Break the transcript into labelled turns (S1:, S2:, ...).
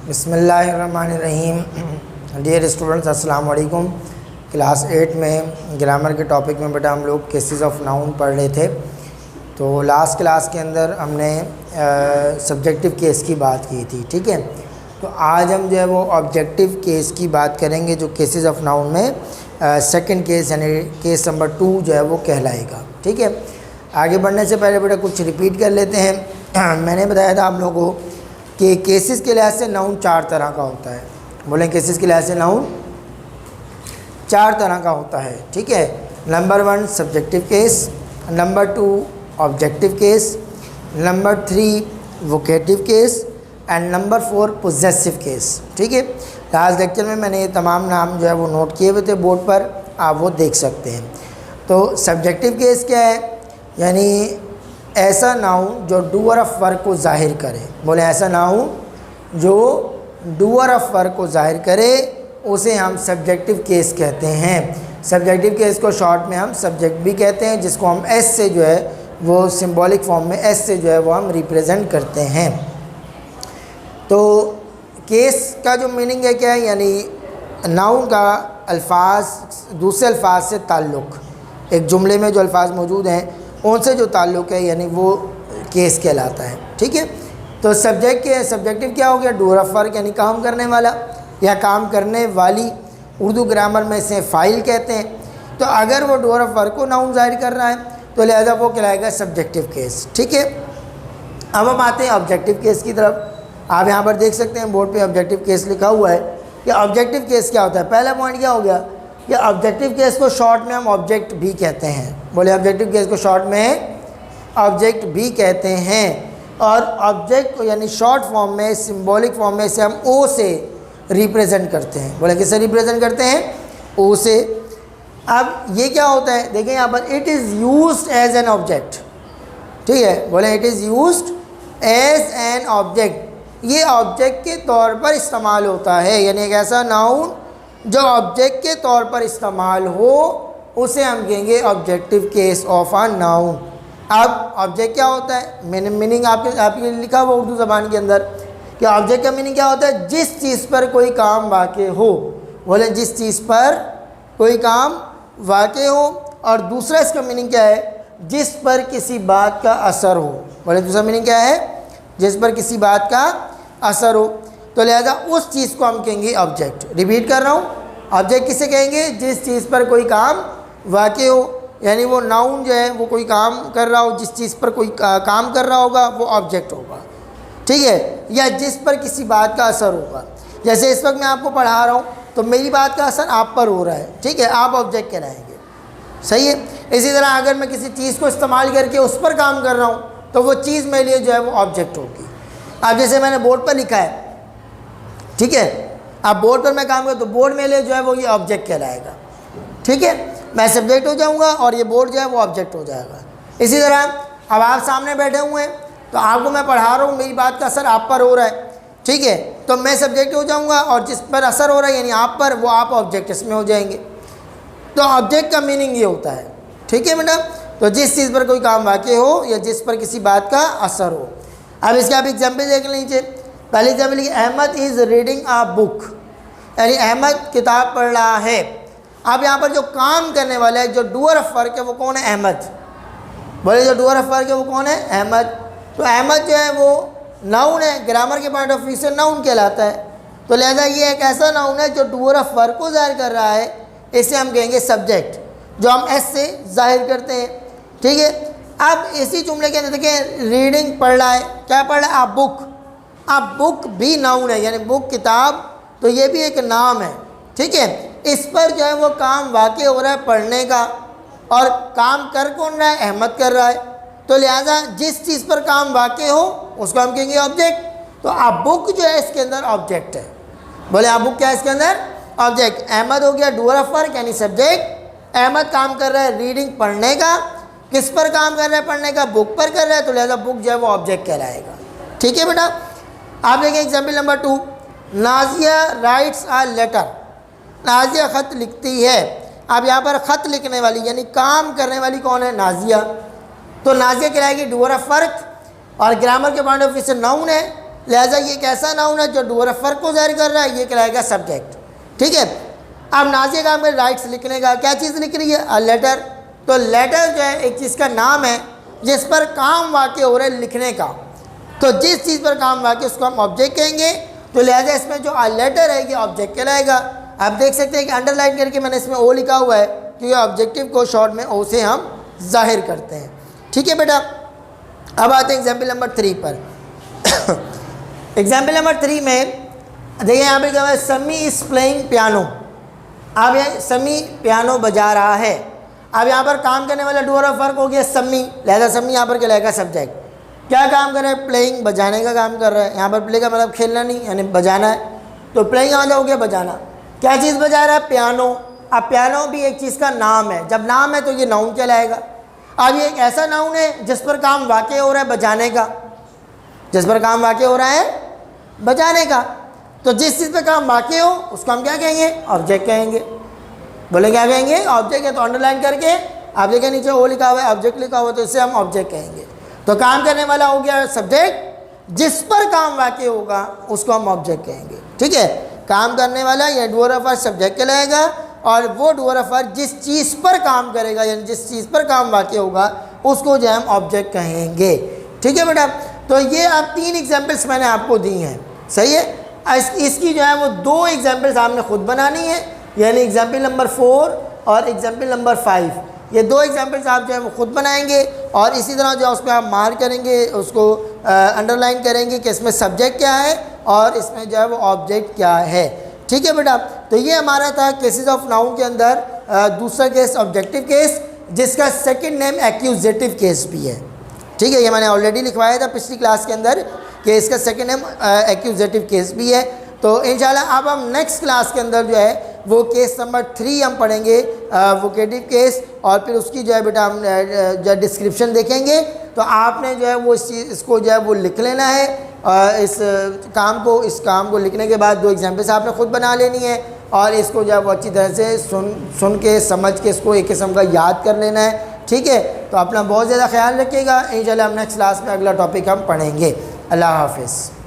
S1: बिस्मिल्लाहिर्रहमानिर्रहीम। Dear students, अस्सलाम वालेकुम। क्लास 8 में ग्रामर के टॉपिक में बेटा हम लोग केसेस ऑफ नाउन पढ़ रहे थे। तो लास्ट क्लास के अंदर हमने सब्जेक्टिव केस की बात की थी, ठीक है। तो आज हम जो है वो ऑब्जेक्टिव केस की बात करेंगे, जो केसेस ऑफ नाउन में सेकंड केस यानी केस नंबर 2 जो है वो कहलाएगा, ठीक है। आगे बढ़ने से पहले बेटा कुछ रिपीट कर लेते हैं। मैंने बताया था आप लोगों को कि केसेस के लिहाज से नाउन 4 तरह का होता है। बोलें, केसेस के लिहाज से नाउन 4 तरह का होता है, ठीक है। Number 1 subjective case, number 2 objective case, number 3 vocative case and number 4 possessive case, ठीक है। लास्ट लेक्चर में मैंने ये तमाम नाम जो है वो नोट किए हुए थे बोर्ड पर, आप वो देख सकते हैं। तो सब्जेक्टिव केस क्या है? यानी ऐसा नाउन जो डूअर ऑफ वर्क को जाहिर करे। बोले, ऐसा नाउन जो डूअर ऑफ वर्क को जाहिर करे उसे हम सब्जेक्टिव केस कहते हैं। सब्जेक्टिव केस को शॉर्ट में हम सब्जेक्ट भी कहते हैं, जिसको हम एस से जो है वो सिंबॉलिक फॉर्म में एस से जो है वो हम रिप्रेजेंट करते हैं। तो केस का जो मीनिंग है क्या है? यानी नाउन का अल्फाज दूसरे अल्फाज से ताल्लुक़, एक जुमले में जो अल्फाज मौजूद हैं उनसे जो ताल्लुक़ है, यानी वो केस कहलाता है, ठीक है। तो सब्जेक्टिव क्या हो गया? डूअर ऑफ वर्क यानी काम करने वाला या काम करने वाली। उर्दू ग्रामर में इसे फ़ाइल कहते हैं। तो अगर वो डूअर ऑफ वर्क को नाउन जाहिर कर रहा है तो लिहाजा वो कहलाएगा सब्जेक्टिव केस, ठीक है। अब हम आते हैं ऑब्जेक्टिव केस की तरफ। आप यहाँ पर देख सकते हैं बोर्ड पे ऑब्जेक्टिव केस लिखा हुआ है कि ऑब्जेक्टिव केस क्या होता है। पहला पॉइंट क्या हो गया कि ऑब्जेक्टिव केस को शॉर्ट में हम ऑब्जेक्ट भी कहते हैं। बोले, ऑब्जेक्टिव केस को शॉर्ट में ऑब्जेक्ट भी कहते हैं। और ऑब्जेक्ट को यानी शॉर्ट फॉर्म में, सिंबॉलिक फॉर्म में, इसे हम ओ से रिप्रेजेंट करते हैं। बोले, किससे रिप्रेजेंट करते हैं? ओ से। अब ये क्या होता है? देखें यहाँ पर, it is used as an object, ठीक है। बोले, it is used as an object. ये ऑब्जेक्ट के तौर पर इस्तेमाल होता है, यानी एक ऐसा नाउन जो ऑब्जेक्ट के तौर पर इस्तेमाल हो उसे हम कहेंगे objective case of a noun. अब ऑब्जेक्ट क्या होता है? मीनिंग आपके लिखा हुआ उर्दू ज़बान के अंदर कि ऑब्जेक्ट का मीनिंग क्या होता है? जिस चीज़ पर कोई काम वाक़े हो। बोले, जिस चीज़ पर कोई काम वाक़े हो। और दूसरा इसका मीनिंग क्या है? जिस पर किसी बात का असर हो। बोले, दूसरा मीनिंग क्या है? जिस पर किसी बात का असर हो। तो लिहाजा उस चीज़ को हम कहेंगे ऑब्जेक्ट। रिपीट कर रहा हूँ, ऑब्जेक्ट किसे कहेंगे? जिस चीज़ पर कोई काम वाक़े हो, यानी वो नाउन जो है वो कोई काम कर रहा हो, जिस चीज़ पर कोई काम कर रहा होगा वो ऑब्जेक्ट होगा, ठीक है। या जिस पर किसी बात का असर होगा। जैसे इस वक्त मैं आपको पढ़ा रहा हूँ तो मेरी बात का असर आप पर हो रहा है, ठीक है, आप ऑब्जेक्ट कहलाएंगे, सही है। इसी तरह अगर मैं किसी चीज़ को इस्तेमाल करके उस पर काम कर रहा हूँ तो वो चीज़ मेरे लिए जो है वो ऑब्जेक्ट होगी। अब जैसे मैंने बोर्ड पर लिखा है, ठीक है, अब बोर्ड पर मैं काम करूँ तो बोर्ड मेरे लिए जो है वो ये ऑब्जेक्ट कहलाएगा, ठीक है। मैं सब्जेक्ट हो जाऊँगा और ये बोर्ड जो है वो ऑब्जेक्ट हो जाएगा। इसी तरह अब आप सामने बैठे हुए हैं तो आपको मैं पढ़ा रहा हूँ, मेरी बात का असर आप पर हो रहा है, ठीक है। तो मैं सब्जेक्ट हो जाऊँगा और जिस पर असर हो रहा है यानी आप पर, वो आप ऑब्जेक्ट इसमें हो जाएंगे। तो ऑब्जेक्ट का मीनिंग ये होता है, ठीक है बेटा। तो जिस चीज़ पर कोई काम वाक़े हो या जिस पर किसी बात का असर हो। अब इसके आप एग्जाम्पल देख लीजिए। पहले एग्जाम्पल लिखिए, Ahmad is reading a book, यानी अहमद किताब पढ़ रहा है। अब यहाँ पर जो काम करने वाला है, जो डूअर ऑफ वर्क है, वो कौन है? अहमद। बोले, जो डूअर ऑफ वर्क है वो कौन है? अहमद। तो अहमद जो है वो नाउन है, ग्रामर के पॉइंट ऑफ व्यू से नाउन कहलाता है। तो लिहाजा ये एक ऐसा नाउन है जो डूअर ऑफ वर्क को जाहिर कर रहा है, इसे हम कहेंगे सब्जेक्ट, जो हम एस से जाहिर करते हैं, ठीक है। अब इसी जुमले के अंदर देखें, रीडिंग पढ़ रहा है, क्या पढ़ रहा है? आप बुक। अब बुक भी नाउन है, यानी बुक किताब, तो ये भी एक नाम है, ठीक है। इस पर जो है वो काम वाक़े हो रहा है पढ़ने का, और काम कर कौन रहा है? अहमद कर रहा है। तो लिहाजा जिस चीज़ पर काम वाक़े हो उसको हम कहेंगे ऑब्जेक्ट। तो आप बुक जो है इसके अंदर ऑब्जेक्ट है। बोले, आप बुक क्या है इसके अंदर? ऑब्जेक्ट। अहमद हो गया डूअर ऑफ वर्क यानी सब्जेक्ट। अहमद काम कर रहा है रीडिंग पढ़ने का। किस पर काम कर रहा है? पढ़ने का। बुक पर कर रहा है, तो लिहाजा बुक जो है वो ऑब्जेक्ट कहलाएगा, ठीक है बेटा। आप देखें example number 2, Nazia writes a letter. Nazia ख़त लिखती है। अब यहाँ पर ख़त लिखने वाली यानी काम करने वाली कौन है? नाजिया। तो नाजिया कहलाएगी डूअर ऑफ वर्क, और ग्रामर के पॉइंट ऑफ व्यू से नाउन है। लिहाजा ये एक ऐसा नाउन है जो डू और वर्ब को ज़ाहिर कर रहा है, ये कहलाएगा सब्जेक्ट। ठीक है, अब नाज़िया काम में राइट्स लिखने का, क्या चीज़ लिख रही है? A letter. तो लेटर जो है एक चीज़ का नाम है जिस पर काम वाक़ हो रहा है लिखने का, तो जिस चीज़ पर काम वाक़ उसको हम ऑब्जेक्ट कहेंगे। तो लिहाजा इसमें जो अ लेटर है ये ऑब्जेक्ट कहलाएगा। आप देख सकते हैं कि अंडरलाइन करके मैंने इसमें ओ लिखा हुआ है क्योंकि ऑब्जेक्टिव को शॉर्ट में ओ से हम जाहिर करते हैं। ठीक है बेटा, अब आते हैं एग्जाम्पल नंबर 3 पर। एग्जाम्पल नंबर 3 में देखिए यहाँ पे क्या है, समी इज़ प्लेइंग पियानो। अब ये समी पियानो बजा रहा है। अब यहाँ पर काम करने वाला डू और वर्ब हो गया समी, लिहाजा समी यहाँ पर कहलाएगा सब्जेक्ट। क्या काम कर रहा है? प्लेइंग, बजाने का काम कर रहा है। यहाँ पर प्ले का मतलब खेलना नहीं, यानी बजाना है। तो प्लेइंग आ हो गया बजाना। क्या चीज़ बजा रहा है? पियानो। अब पियानो भी एक चीज़ का नाम है, जब नाम है तो ये नाउन कहलाएगा। अब ये एक ऐसा नाउन है जिस पर काम वाक़ हो रहा है बजाने का, जिस पर काम वाक़ हो रहा है बजाने का। तो जिस चीज़ पर काम वाक़ हो उसको हम क्या कहेंगे? ऑब्जेक्ट कहेंगे। बोले क्या कहेंगे? ऑब्जेक्ट है। तो अंडरलाइन करके आप देखें नीचे ओ लिखा हुआ है, ऑब्जेक्ट लिखा हुआ है, तो इसे हम ऑब्जेक्ट कहेंगे। तो काम करने वाला हो गया सब्जेक्ट, जिस पर काम वाक़ होगा उसको हम ऑब्जेक्ट कहेंगे। ठीक है, काम करने वाला या डू और वर्ब सब्जेक्ट कहलाएगा, और वो डू और वर्ब जिस चीज़ पर काम करेगा यानी जिस चीज़ पर काम वाक़ होगा उसको जो हम ऑब्जेक्ट कहेंगे। ठीक है बेटा, तो ये आप 3 एग्जाम्पल्स मैंने आपको दी हैं। सही है, इसकी जो है वो 2 एग्जाम्पल्स आपने ख़ुद बनानी है, यानी एग्जाम्पल नंबर 4 और एग्जाम्पल नंबर 5। ये 2 एग्जाम्पल्स आप जो है वो ख़ुद बनाएंगे और इसी तरह जो है उस पर आप मार्क करेंगे, उसको अंडरलाइन करेंगे कि इसमें सब्जेक्ट क्या है और इसमें जो है वो ऑब्जेक्ट क्या है। ठीक है बेटा, तो ये हमारा था केसेस ऑफ नाउन के अंदर दूसरा केस ऑब्जेक्टिव केस, जिसका सेकंड नेम एक्यूजेटिव केस भी है। ठीक है, ये मैंने ऑलरेडी लिखवाया था पिछली क्लास के अंदर कि इसका सेकंड नेम एक्यूजेटिव केस भी है। तो इंशाल्लाह अब हम नेक्स्ट क्लास के अंदर जो है वो केस नंबर 3 हम पढ़ेंगे, वोकेटिव केस, और फिर उसकी जो है बेटा हम जो डिस्क्रिप्शन देखेंगे। तो आपने जो है वो इसको जो है वो लिख लेना है। इस काम को लिखने के बाद 2 एग्जाम्पल्स आपने ख़ुद बना लेनी है और इसको जो है वो अच्छी तरह से सुन के समझ के इसको एक किस्म का याद कर लेना है। ठीक है, तो अपना बहुत ज़्यादा ख्याल रखिएगा। इंशाल्लाह हम नेक्स्ट क्लास में अगला टॉपिक हम पढ़ेंगे। अल्लाह हाफ़िज़।